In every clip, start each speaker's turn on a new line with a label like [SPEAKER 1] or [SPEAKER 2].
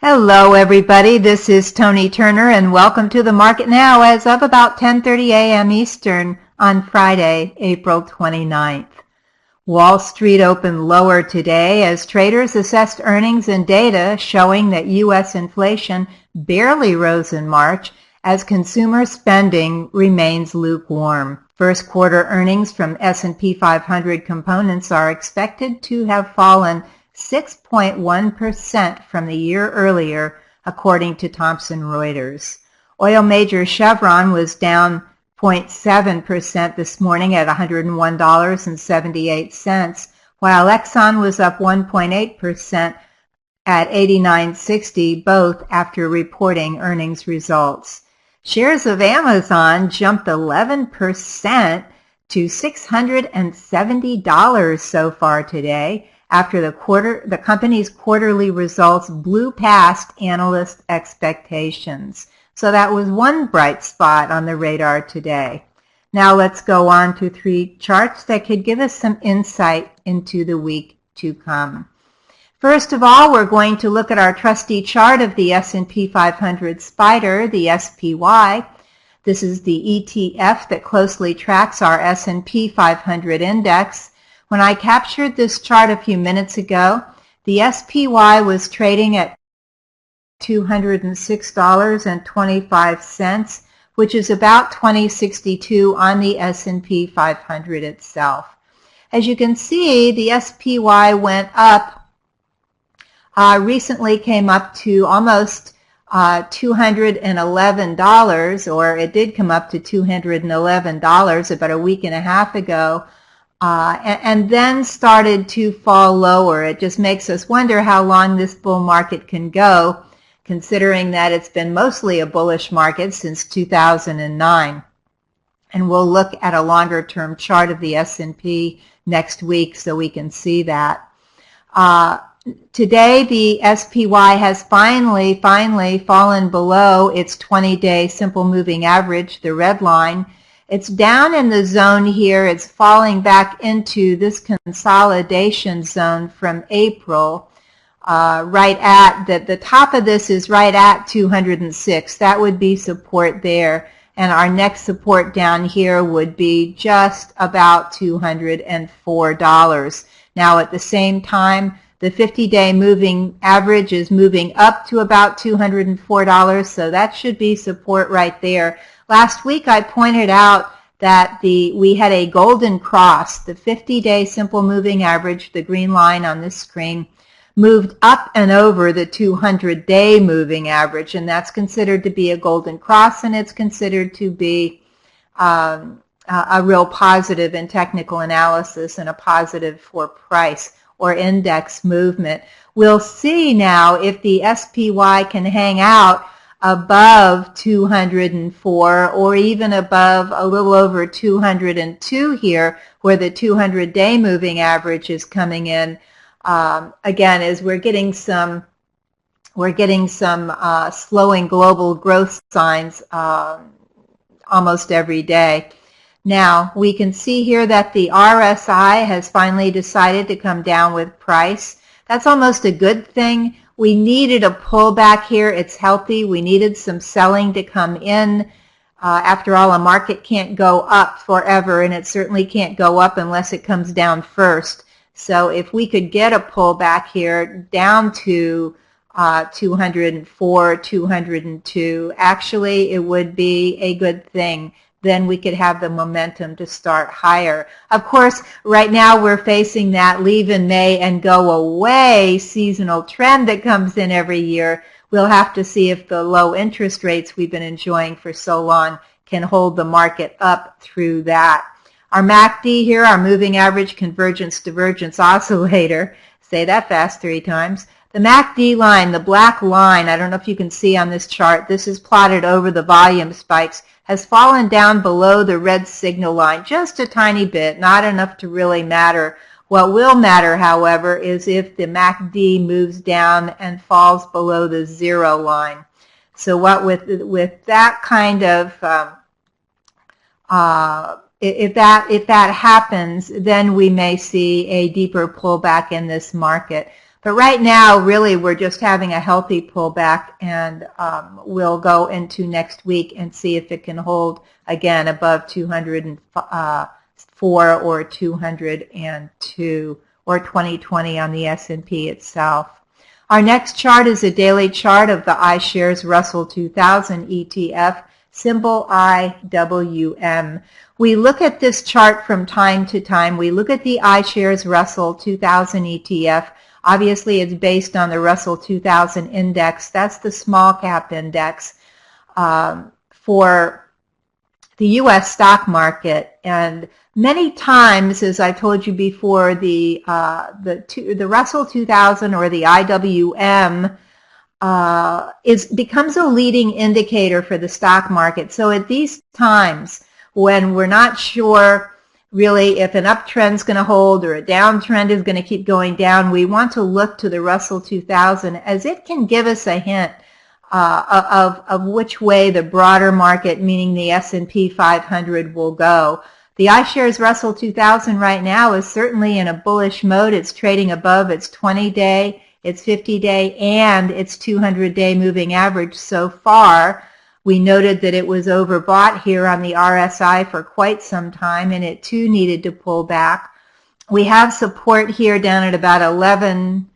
[SPEAKER 1] Hello everybody, this is Toni Turner and welcome to the market now as of about 10:30 a.m. Eastern on Friday, April 29th. Wall Street opened lower today as traders assessed earnings and data showing that U.S. inflation barely rose in March as consumer spending remains lukewarm. First quarter earnings from S&P 500 components are expected to have fallen 6.1% from the year earlier, according to Thomson Reuters. Oil major Chevron was down 0.7% this morning at $101.78, while Exxon was up 1.8% at $89.60, both after reporting earnings results. Shares of Amazon jumped 11% to $670 so far today, after the company's quarterly results blew past analyst expectations. So that was one bright spot on the radar today. Now let's go on to three charts that could give us some insight into the week to come. First of all, we're going to look at our trusty chart of the S&P 500 Spider, the SPY. This is the ETF that closely tracks our S&P 500 index. When I captured this chart a few minutes ago, the SPY was trading at $206.25, which is about $20.62 on the S&P 500 itself. As you can see, the SPY went up, recently came up to almost $211, or it did come up to $211 about a week and a half ago. And then started to fall lower. It just makes us wonder how long this bull market can go, considering that it's been mostly a bullish market since 2009. And we'll look at a longer-term chart of the S&P next week so we can see that. Today, the SPY has finally fallen below its 20-day simple moving average, the red line. It's down in the zone here. It's falling back into this consolidation zone from April. Right at the top of this is right at 206. That would be support there. And our next support down here would be just about $204. Now at the same time, the 50-day moving average is moving up to about $204, so that should be support right there. Last week I pointed out that we had a golden cross. The 50-day simple moving average, the green line on this screen, moved up and over the 200-day moving average, and that's considered to be a golden cross, and it's considered to be a real positive in technical analysis and a positive for price or index movement. We'll see now if the SPY can hang out above 204 or even above a little over 202 here, where the 200-day moving average is coming in. Again, as we're getting some slowing global growth signs almost every day. Now, we can see here that the RSI has finally decided to come down with price. That's almost a good thing. We needed a pullback here. It's healthy. We needed some selling to come in. After all, a market can't go up forever, and it certainly can't go up unless it comes down first. So if we could get a pullback here down to 204, 202, actually it would be a good thing. Then we could have the momentum to start higher. Of course, right now we're facing that leave in May and go away seasonal trend that comes in every year. We'll have to see if the low interest rates we've been enjoying for so long can hold the market up through that. Our MACD here, our moving average convergence divergence oscillator, say that fast 3 times. The MACD line, the black line, I don't know if you can see on this chart, this is plotted over the volume spikes, has fallen down below the red signal line just a tiny bit, not enough to really matter. What will matter, however, is if the MACD moves down and falls below the 0 line. So what with that kind of, if that happens, then we may see a deeper pullback in this market. But right now, really, we're just having a healthy pullback, and we'll go into next week and see if it can hold again above 204 or 202 or 2020 on the S&P itself. Our next chart is a daily chart of the iShares Russell 2000 ETF, symbol IWM. We look at this chart from time to time. We look at the iShares Russell 2000 ETF. Obviously, it's based on the Russell 2000 index. That's the small cap index for the U.S. stock market. And many times, as I told you before, the Russell 2000 or the IWM becomes a leading indicator for the stock market. So at these times when we're not sure really if an uptrend is going to hold or a downtrend is going to keep going down, we want to look to the Russell 2000 as it can give us a hint of which way the broader market, meaning the S&P 500, will go. The iShares Russell 2000 right now is certainly in a bullish mode. It's trading above its 20-day, its 50-day, and its 200-day moving average so far. We noted that it was overbought here on the RSI for quite some time, and it too needed to pull back. We have support here down at about 11,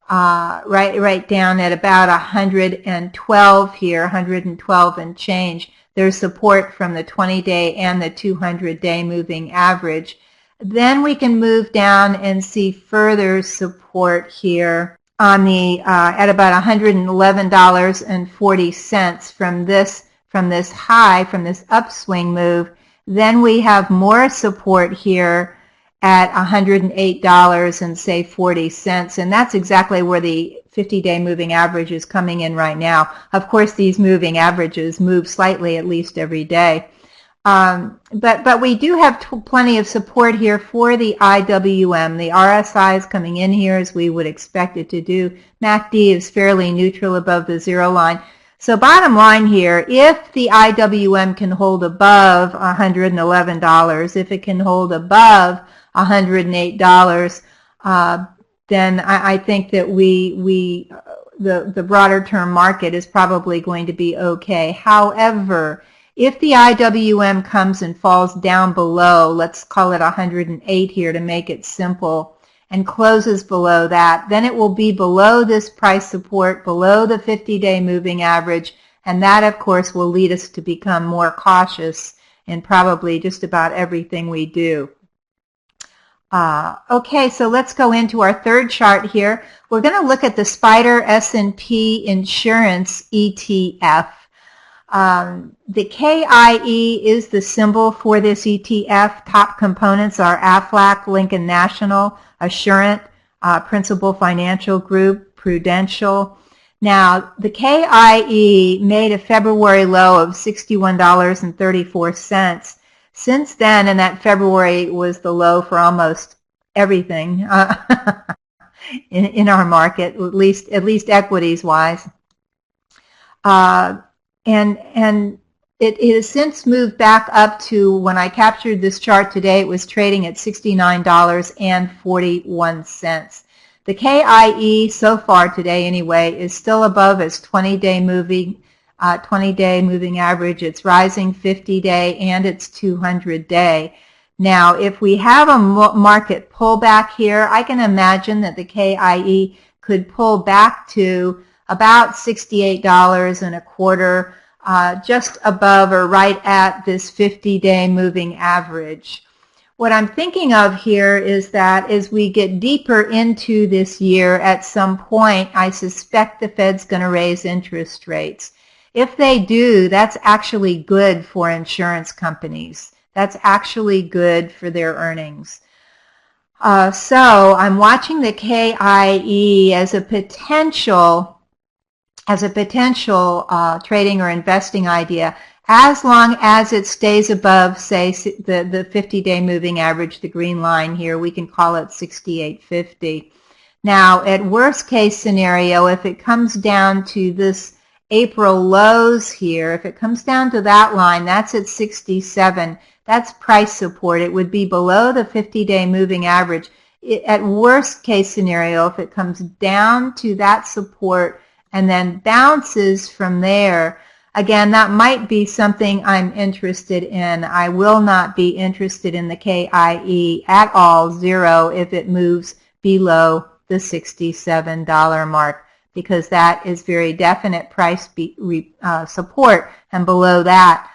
[SPEAKER 1] right down at about 112 here, 112 and change. There's support from the 20-day and the 200-day moving average. Then we can move down and see further support here on the at about $111.40 from this high, from this upswing move. Then we have more support here at $108 and say 40 cents, and that's exactly where the 50-day moving average is coming in right now. Of course, these moving averages move slightly at least every day. But we do have plenty of support here for the IWM. The RSI is coming in here as we would expect it to do. MACD is fairly neutral above the zero line. So bottom line here, if the IWM can hold above $111, if it can hold above $108, then I think that the broader term market is probably going to be okay. However, if the IWM comes and falls down below, let's call it 108 here to make it simple, and closes below that, then it will be below this price support, below the 50-day moving average, and that, of course, will lead us to become more cautious in probably just about everything we do. Okay, so let's go into our third chart here. We're going to look at the SPDR S&P Insurance ETF. The KIE is the symbol for this ETF. Top components are Aflac, Lincoln National, Assurant, Principal Financial Group, Prudential. Now, the KIE made a February low of $61.34. Since then, and that February was the low for almost everything in our market, at least equities-wise. And it has since moved back up to, when I captured this chart today, it was trading at $69.41. The KIE so far today anyway is still above its 20-day moving average, its rising 50-day, and its 200-day. Now, if we have a market pullback here, I can imagine that the KIE could pull back to about $68.25, just above or right at this 50-day moving average. What I'm thinking of here is that as we get deeper into this year, at some point, I suspect the Fed's going to raise interest rates. If they do, that's actually good for insurance companies. That's actually good for their earnings. So I'm watching the KIE as a potential trading or investing idea, as long as it stays above, say, the 50-day moving average, the green line here. We can call it 68.50. Now, at worst case scenario, if it comes down to this April lows here, if it comes down to that line, that's at 67. That's price support. It would be below the 50-day moving average. at worst case scenario, if it comes down to that support and then bounces from there, again, that might be something I'm interested in. I will not be interested in the KIE at all, zero, if it moves below the $67 mark, because that is very definite price support, and below that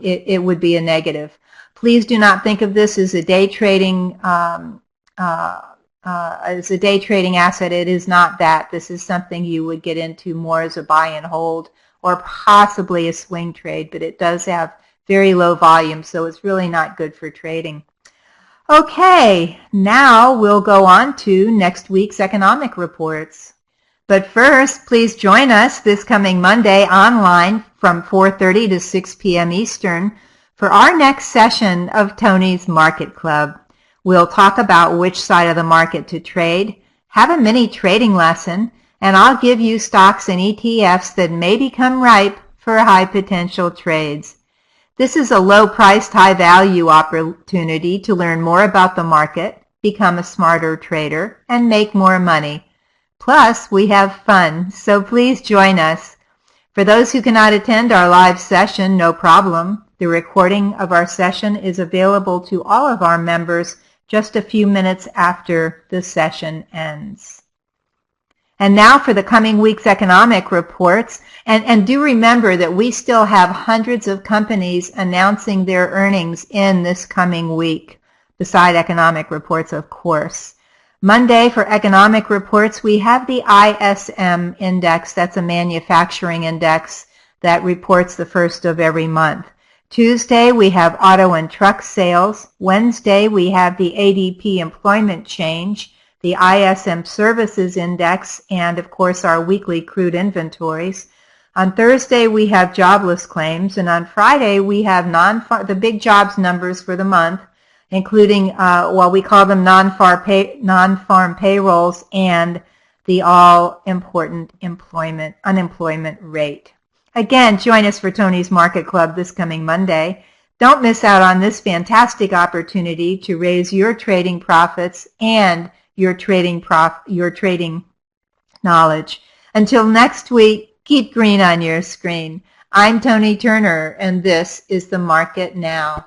[SPEAKER 1] it would be a negative. Please do not think of this as a day trading asset. It is not that. This is something you would get into more as a buy and hold, or possibly a swing trade, but it does have very low volume, so it's really not good for trading. Okay, now we'll go on to next week's economic reports. But first, please join us this coming Monday online from 4:30 to 6 p.m. Eastern for our next session of Toni's Market Club. We'll talk about which side of the market to trade, have a mini trading lesson, and I'll give you stocks and ETFs that may become ripe for high potential trades. This is a low-priced, high-value opportunity to learn more about the market, become a smarter trader, and make more money. Plus, we have fun, so please join us. For those who cannot attend our live session, no problem. The recording of our session is available to all of our members just a few minutes after the session ends. And now for the coming week's economic reports. And do remember that we still have hundreds of companies announcing their earnings in this coming week, beside economic reports, of course. Monday, for economic reports, we have the ISM index. That's a manufacturing index that reports the first of every month. Tuesday, we have auto and truck sales. Wednesday, we have the ADP employment change, the ISM services index, and of course our weekly crude inventories. On Thursday, we have jobless claims, and on Friday, we have the big jobs numbers for the month, including, we call them non-farm payrolls, and the all-important unemployment rate. Again, join us for Toni's Market Club this coming Monday. Don't miss out on this fantastic opportunity to raise your trading profits and your trading knowledge. Until next week, keep green on your screen. I'm Toni Turner, and this is The Market Now.